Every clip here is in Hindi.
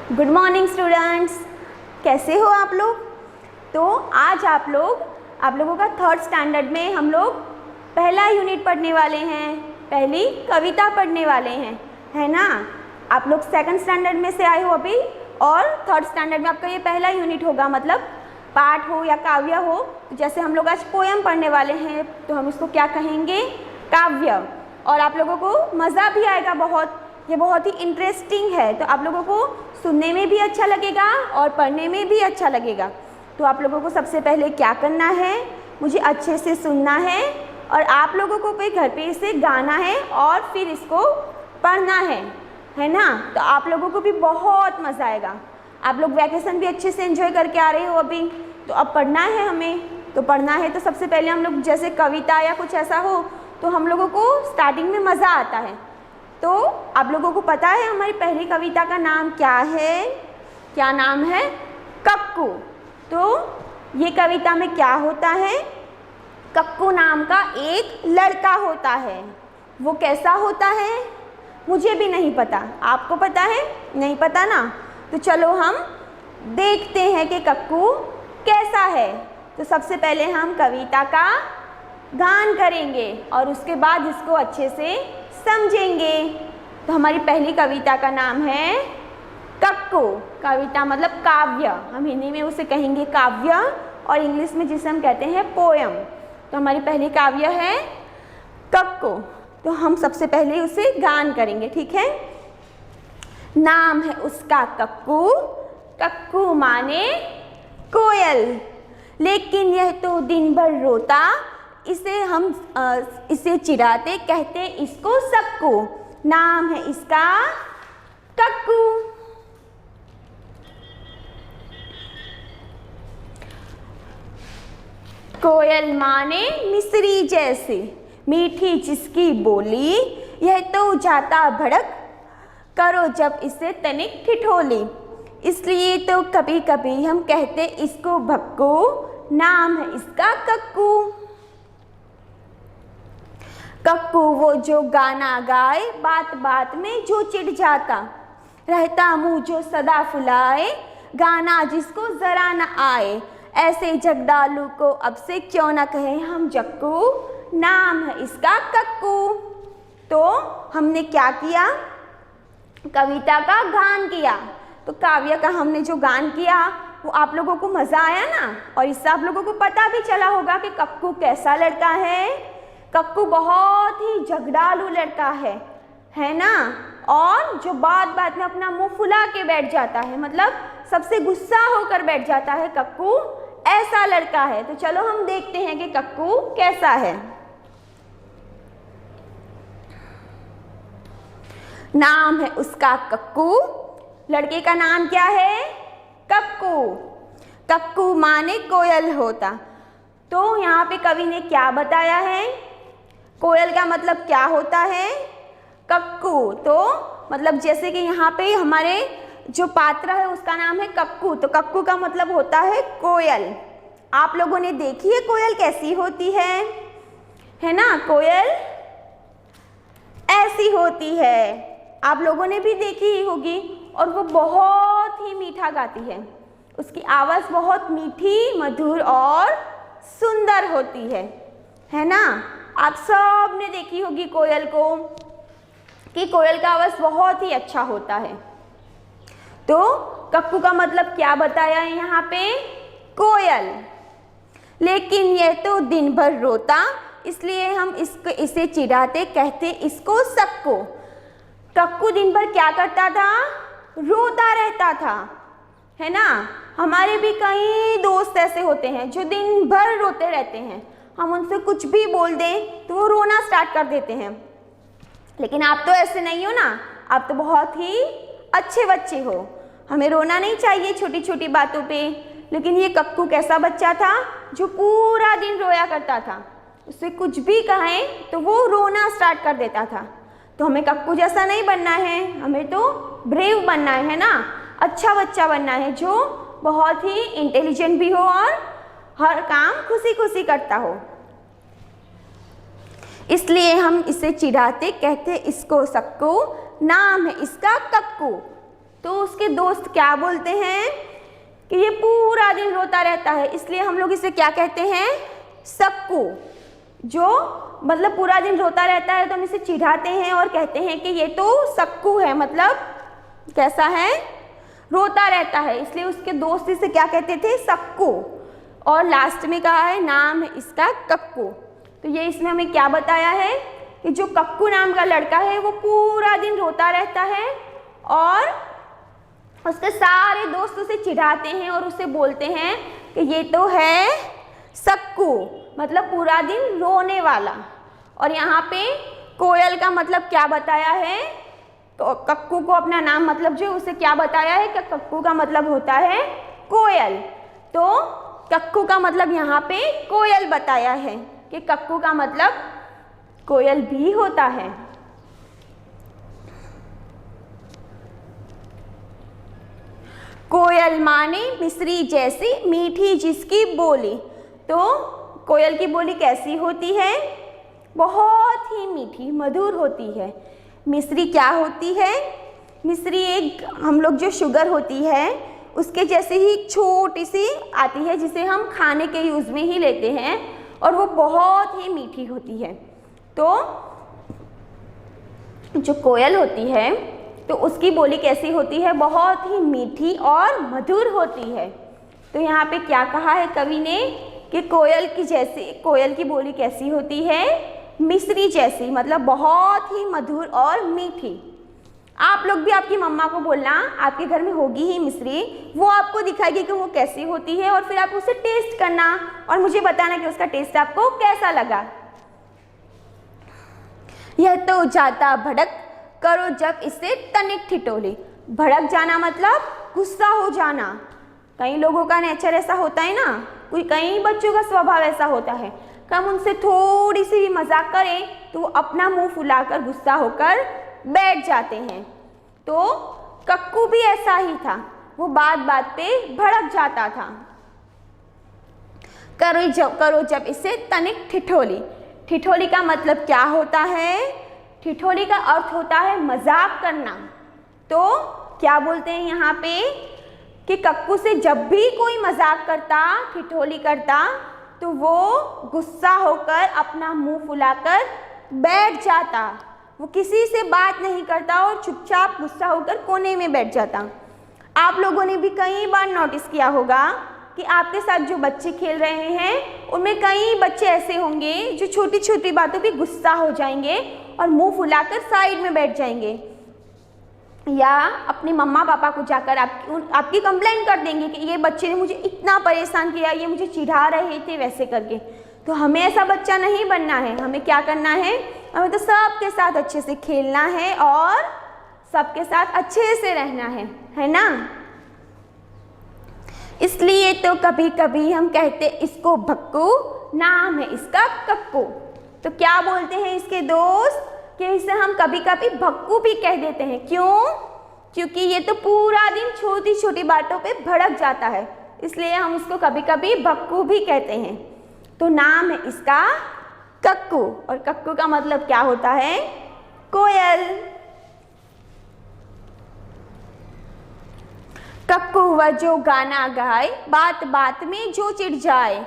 गुड मॉर्निंग स्टूडेंट्स, कैसे हो आप लोग। तो आज आप लोगों का थर्ड स्टैंडर्ड में हम लोग पहला यूनिट पढ़ने वाले हैं, पहली कविता पढ़ने वाले हैं, है ना। आप लोग सेकंड स्टैंडर्ड में से आए हो अभी, और थर्ड स्टैंडर्ड में आपका ये पहला यूनिट होगा, मतलब पाठ हो या काव्य हो। तो जैसे हम लोग आज पोएम पढ़ने वाले हैं तो हम इसको क्या कहेंगे, काव्य। और आप लोगों को मज़ा भी आएगा बहुत, ये बहुत ही इंटरेस्टिंग है। तो आप लोगों को सुनने में भी अच्छा लगेगा और पढ़ने में भी अच्छा लगेगा। तो आप लोगों को सबसे पहले क्या करना है, मुझे अच्छे से सुनना है और आप लोगों को भी घर पे इसे गाना है और फिर इसको पढ़ना है ना। तो आप लोगों को भी बहुत मज़ा आएगा। आप लोग वैकेशन भी अच्छे से एंजॉय करके आ रहे हो अभी, तो अब पढ़ना है हमें। तो पढ़ना है तो सबसे पहले हम लोग जैसे कविता या कुछ ऐसा हो तो हम लोगों को स्टार्टिंग में मज़ा आता है। तो आप लोगों को पता है हमारी पहली कविता का नाम क्या है, क्या नाम है, कक्कू। तो ये कविता में क्या होता है, कक्कू नाम का एक लड़का होता है। वो कैसा होता है मुझे भी नहीं पता, आपको पता है, नहीं पता ना। तो चलो हम देखते हैं कि कक्कू कैसा है। तो सबसे पहले हम कविता का गान करेंगे और उसके बाद इसको अच्छे से समझेंगे। तो हमारी पहली कविता का नाम है कक्कू। कविता मतलब काव्य, हम हिंदी में उसे कहेंगे काव्य और इंग्लिश में जिसे हम कहते हैं पोयम। तो हमारी पहली काव्य है कक्कू। तो हम सबसे पहले उसे गान करेंगे, ठीक है। नाम है उसका कक्कू, कक्कू माने कोयल, लेकिन यह तो दिन भर रोता, इसे चिढ़ाते कहते इसको सक्कू। नाम है इसका कक्कू। कोयल माने मिस्री जैसे, मीठी जिसकी बोली, यह तो जाता भड़क, करो जब इसे तनिक ठिठोली, इसलिए तो कभी कभी हम कहते इसको भक्कू। नाम है इसका कक्कू। कक्कू वो जो गाना गाए, बात बात में जो चिढ़ जाता, रहता मुँह जो सदा फुलाए, गाना जिसको जरा न आए, ऐसे जगदालू को अब से क्यों न कहे हम जक्कू। नाम है इसका कक्कू। तो हमने क्या किया, कविता का गान किया। तो काव्य का हमने जो गान किया वो आप लोगों को मज़ा आया ना, और इससे आप लोगों को पता भी चला होगा कि कक्कू कैसा लड़का है। कक्कू बहुत ही झगड़ालू लड़का है ना, और जो बात बात में अपना मुंह फुला के बैठ जाता है, मतलब सबसे गुस्सा होकर बैठ जाता है, कक्कू ऐसा लड़का है। तो चलो हम देखते हैं कि कक्कू कैसा है। नाम है उसका कक्कू, लड़के का नाम क्या है, कक्कू। कक्कू माने कोयल होता। तो यहाँ पे कवि ने क्या बताया है, कोयल का मतलब क्या होता है, कक्कू। तो मतलब जैसे कि यहाँ पे हमारे जो पात्र है उसका नाम है कक्कू, तो कक्कू का मतलब होता है कोयल। आप लोगों ने देखी है कोयल कैसी होती है ना, कोयल ऐसी होती है, आप लोगों ने भी देखी ही होगी। और वो बहुत ही मीठा गाती है, उसकी आवाज़ बहुत मीठी, मधुर और सुंदर होती है ना। आप सब ने देखी होगी कोयल को, कि कोयल का आवाज़ बहुत ही अच्छा होता है। तो कक्कू का मतलब क्या बताया है यहाँ पे, कोयल, लेकिन यह तो दिन भर रोता, इसलिए हम इसे चिढ़ाते कहते इसको सक्कू। कक्कू दिन भर क्या करता था, रोता रहता था, है ना। हमारे भी कई दोस्त ऐसे होते हैं जो दिन भर रोते रहते हैं, हम उनसे कुछ भी बोल दें तो वो रोना स्टार्ट कर देते हैं। लेकिन आप तो ऐसे नहीं हो ना, आप तो बहुत ही अच्छे बच्चे हो, हमें रोना नहीं चाहिए छोटी छोटी बातों पे। लेकिन ये कक्कू कैसा बच्चा था, जो पूरा दिन रोया करता था, उससे कुछ भी कहें तो वो रोना स्टार्ट कर देता था। तो हमें कक्कू जैसा नहीं बनना है, हमें तो ब्रेव बनना है ना, अच्छा बच्चा बनना है जो बहुत ही इंटेलिजेंट भी हो और हर काम खुशी खुशी करता हो। इसलिए हम इसे चिढ़ाते कहते इसको सक्कू, नाम है इसका कक्कू। तो उसके दोस्त क्या बोलते हैं कि ये पूरा दिन रोता रहता है, इसलिए हम लोग इसे क्या कहते हैं, सक्कू। जो मतलब पूरा दिन रोता रहता है तो हम इसे चिढ़ाते हैं और कहते हैं कि ये तो सक्कू है, मतलब कैसा है, रोता रहता है, इसलिए उसके दोस्त इसे क्या कहते थे, सक्कू। और लास्ट में कहा है नाम है इसका कक्कू। तो ये इसमें हमें क्या बताया है कि जो कक्कू नाम का लड़का है वो पूरा दिन रोता रहता है और उसके सारे दोस्त उसे चिढ़ाते हैं और उसे बोलते हैं कि ये तो है सक्कू, मतलब पूरा दिन रोने वाला। और यहाँ पे कोयल का मतलब क्या बताया है, तो कक्कू को अपना नाम मतलब जो उसे क्या बताया है कि कक्कू का मतलब होता है कोयल। तो कक्कू का मतलब यहाँ पे कोयल बताया है कि कक्कू का मतलब कोयल भी होता है। कोयल माने मिस्री जैसी मीठी जिसकी बोली। तो कोयल की बोली कैसी होती है, बहुत ही मीठी मधुर होती है। मिस्री क्या होती है, मिस्री एक हम लोग जो शुगर होती है उसके जैसे ही छोटी सी आती है जिसे हम खाने के यूज़ में ही लेते हैं और वो बहुत ही मीठी होती है। तो जो कोयल होती है तो उसकी बोली कैसी होती है, बहुत ही मीठी और मधुर होती है। तो यहाँ पे क्या कहा है कवि ने कि कोयल की बोली कैसी होती है, मिस्री जैसी, मतलब बहुत ही मधुर और मीठी। आप लोग भी आपकी मम्मा को बोलना, आपके घर में होगी ही मिस्री, वो आपको दिखाएगी कि वो कैसी होती है और फिर आप उसे टेस्ट करना और मुझे बताना कि उसका टेस्ट आपको कैसा लगा। यह तो जाता भड़क करो जब इसे तनिक ठिठोली। भड़क जाना मतलब गुस्सा हो जाना। कई लोगों का नेचर ऐसा होता है ना, कई बच्चों का स्वभाव ऐसा होता है कि हम उनसे थोड़ी सी भी मजाक करें तो वो अपना मुंह फुलाकर गुस्सा होकर बैठ जाते हैं। तो कक्कू भी ऐसा ही था, वो बात बात पे भड़क जाता था। करो जब इसे तनिक ठिठोली। ठिठोली का मतलब क्या होता है, ठिठोली का अर्थ होता है मजाक करना। तो क्या बोलते हैं यहाँ पे कि कक्कू से जब भी कोई मजाक करता, ठिठोली करता, तो वो गुस्सा होकर अपना मुंह फुलाकर बैठ जाता। वो किसी से बात नहीं करता और चुपचाप गुस्सा होकर कोने में बैठ जाता। आप लोगों ने भी कई बार नोटिस किया होगा कि आपके साथ जो बच्चे खेल रहे हैं उनमें कई बच्चे ऐसे होंगे जो छोटी छोटी बातों पे गुस्सा हो जाएंगे और मुंह फुलाकर साइड में बैठ जाएंगे, या अपने मम्मा पापा को जाकर आपकी कंप्लेंट कर देंगे कि ये बच्चे ने मुझे इतना परेशान किया, ये मुझे चिढ़ा रहे थे वैसे करके। तो हमें ऐसा बच्चा नहीं बनना है। हमें क्या करना है, हमें तो सबके साथ अच्छे से खेलना है और सबके साथ अच्छे से रहना है ना। इसलिए तो कभी कभी हम कहते इसको भक्कू, नाम है इसका कक्कू। तो क्या बोलते हैं इसके दोस्त कि इसे हम कभी कभी भक्कू भी कह देते हैं। क्यों? क्योंकि ये तो पूरा दिन छोटी छोटी बातों पे भड़क जाता है, इसलिए हम उसको कभी कभी भक्कू भी कहते हैं। तो नाम है इसका कक्कू, और कक्कू का मतलब क्या होता है, कोयल। कक्कू वह जो गाना गाए, बात बात में जो चिढ़ जाए।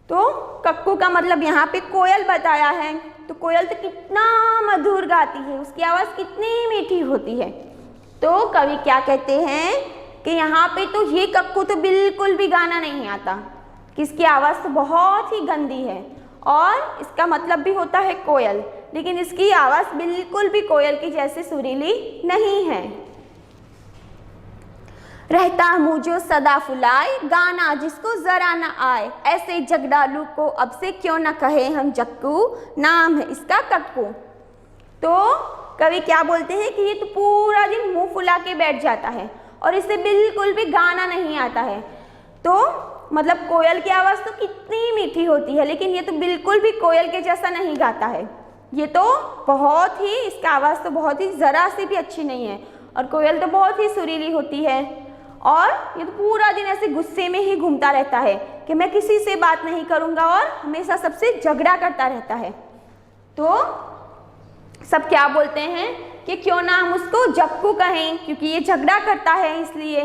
तो कक्कू का मतलब यहाँ पे कोयल बताया है। तो कोयल तो कितना मधुर गाती है, उसकी आवाज़ कितनी मीठी होती है। तो कवि क्या कहते हैं कि यहाँ पे तो ये कक्कू तो बिल्कुल भी गाना नहीं आता, कि इसकी आवाज़ तो बहुत ही गंदी है, और इसका मतलब भी होता है कोयल, लेकिन इसकी आवाज़ बिल्कुल भी कोयल की जैसे सुरीली नहीं है। रहता मुँह जो सदा फुलाए, गाना जिसको जरा न आए, ऐसे जगडालू को अब से क्यों न कहे हम जक्कू, नाम है इसका कक्कू। तो कवि क्या बोलते हैं कि ये तो पूरा दिन मुंह फुला के बैठ जाता है और इसे बिल्कुल भी गाना नहीं आता है। तो मतलब कोयल की आवाज़ तो कितनी मीठी होती है, लेकिन ये तो बिल्कुल भी कोयल के जैसा नहीं गाता है। ये तो बहुत ही, इसका आवाज़ तो बहुत ही ज़रा सी भी अच्छी नहीं है, और कोयल तो बहुत ही सुरीली होती है। और ये तो पूरा दिन ऐसे गुस्से में ही घूमता रहता है कि मैं किसी से बात नहीं करूँगा, और हमेशा सबसे झगड़ा करता रहता है। तो सब क्या बोलते हैं कि क्यों ना हम उसको जक्कू कहें, क्योंकि ये झगड़ा करता है इसलिए।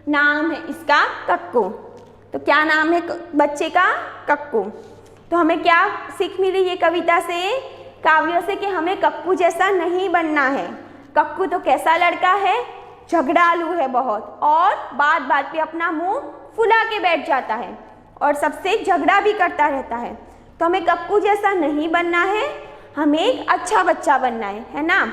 नाम है इसका कक्कू। तो क्या नाम है बच्चे का? कक्कू। तो हमें क्या सीख मिली ये कविता से, काव्य से, कि हमें कक्कू जैसा नहीं बनना है। कक्कू तो कैसा लड़का है? झगड़ालू है बहुत, और बात बात पे अपना मुंह फुला के बैठ जाता है और सबसे झगड़ा भी करता रहता है। तो हमें कक्कू जैसा नहीं बनना है, हमें एक अच्छा बच्चा बनना है ना।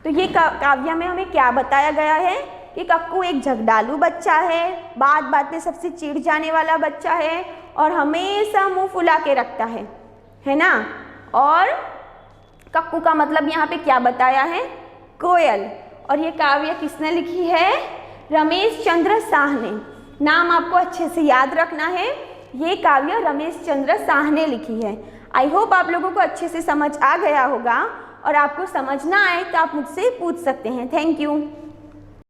तो ये काव्य में हमें क्या बताया गया है कि कक्कू एक झगड़ालू बच्चा है, बात बात पे सबसे चिढ़ जाने वाला बच्चा है और हमेशा मुंह फुला के रखता है ना। और कक्कू का मतलब यहाँ पे क्या बताया है? कोयल। और ये काव्य किसने लिखी है? रमेश चंद्र शाह ने। नाम आपको अच्छे से याद रखना है, ये काव्य रमेश चंद्र शाह ने लिखी है। आई होप आप लोगों को अच्छे से समझ आ गया होगा, और आपको समझ ना आए तो आप मुझसे पूछ सकते हैं। Thank you.